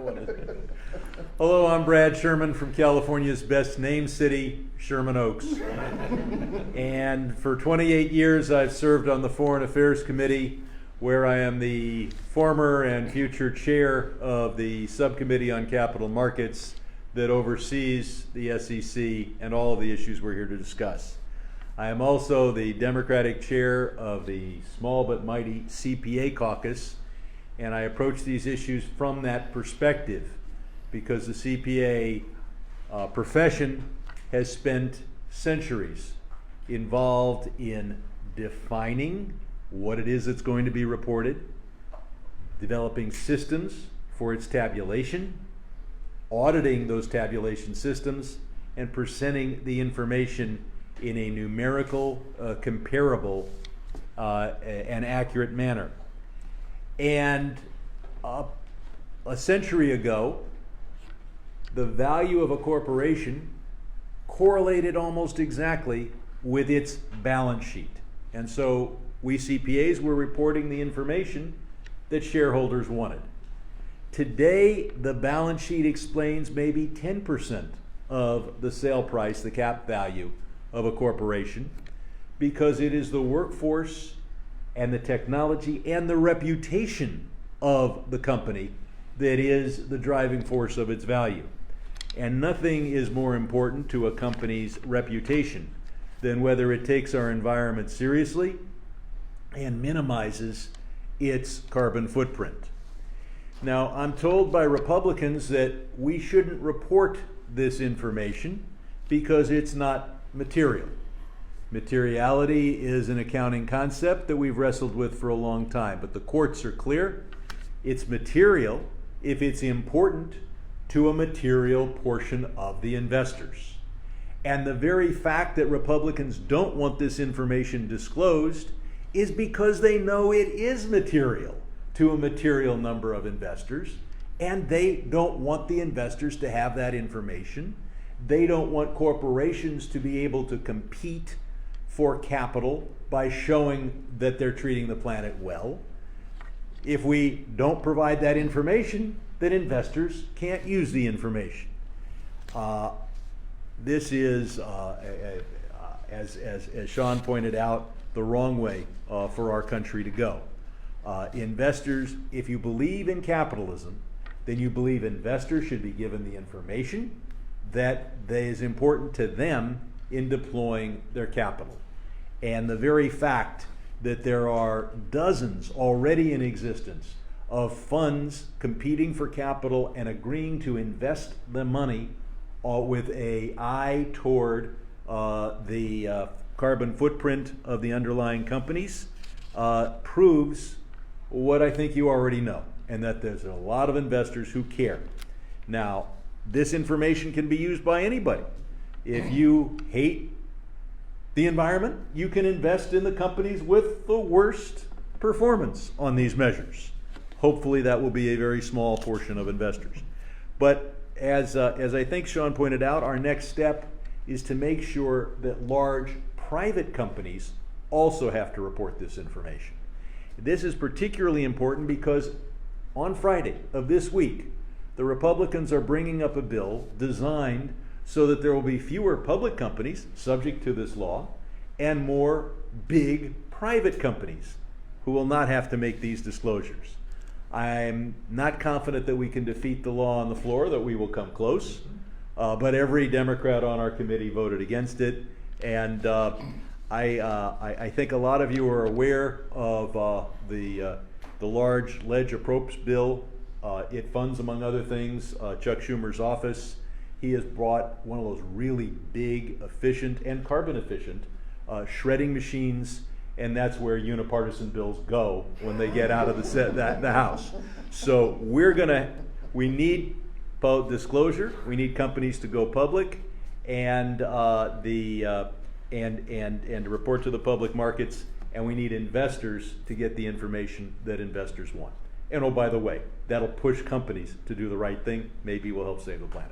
What is it? Hello, I'm Brad Sherman from California's best named city, Sherman Oaks. And for 28 years, I've served on the Foreign Affairs Committee, where I am the former and future chair of the Subcommittee on Capital Markets that oversees the SEC and all of the issues we're here to discuss. I am also the Democratic chair of the small but mighty CPA Caucus, and I approach these issues from that perspective because the CPA profession has spent centuries involved in defining what it is that's going to be reported, developing systems for its tabulation, auditing those tabulation systems, and presenting the information in a numerical, comparable, and accurate manner. And a century ago, the value of a corporation correlated almost exactly with its balance sheet. And so we CPAs were reporting the information that shareholders wanted. Today, the balance sheet explains maybe 10% of the sale price, the cap value of a corporation, because it is the workforce and the technology and the reputation of the company that is the driving force of its value. And nothing is more important to a company's reputation than whether it takes our environment seriously and minimizes its carbon footprint. Now, I'm told by Republicans that we shouldn't report this information because it's not material. Materiality is an accounting concept that we've wrestled with for a long time, but the courts are clear. It's material if it's important to a material portion of the investors. And the very fact that Republicans don't want this information disclosed is because they know it is material to a material number of investors, and they don't want the investors to have that information. They don't want corporations to be able to compete for capital by showing that they're treating the planet well. If we don't provide that information, then investors can't use the information. This is, as Sean pointed out, the wrong way for our country to go. Investors, if you believe in capitalism, then you believe investors should be given the information that is important to them in deploying their capital. And the very fact that there are dozens already in existence of funds competing for capital and agreeing to invest the money with an eye toward the carbon footprint of the underlying companies proves what I think you already know, and that there's a lot of investors who care. Now, this information can be used by anybody. If you hate the environment, you can invest in the companies with the worst performance on these measures. Hopefully that will be a very small portion of investors. But as I think Sean pointed out, our next step is to make sure that large private companies also have to report this information. This is particularly important because on Friday of this week, the Republicans are bringing up a bill designed so that there will be fewer public companies subject to this law and more big private companies who will not have to make these disclosures. I'm not confident that we can defeat the law on the floor, that we will come close, but every Democrat on our committee voted against it, and I think a lot of you are aware of the large ledge appropriations bill. It funds, among other things, Chuck Schumer's office. He has brought one of those really big, efficient, and carbon efficient shredding machines, and that's where unipartisan bills go when they get out of the House. So we need disclosure. We need companies to go public, and to report to the public markets, and we need investors to get the information that investors want. And oh, by the way, that'll push companies to do the right thing. Maybe we'll help save the planet.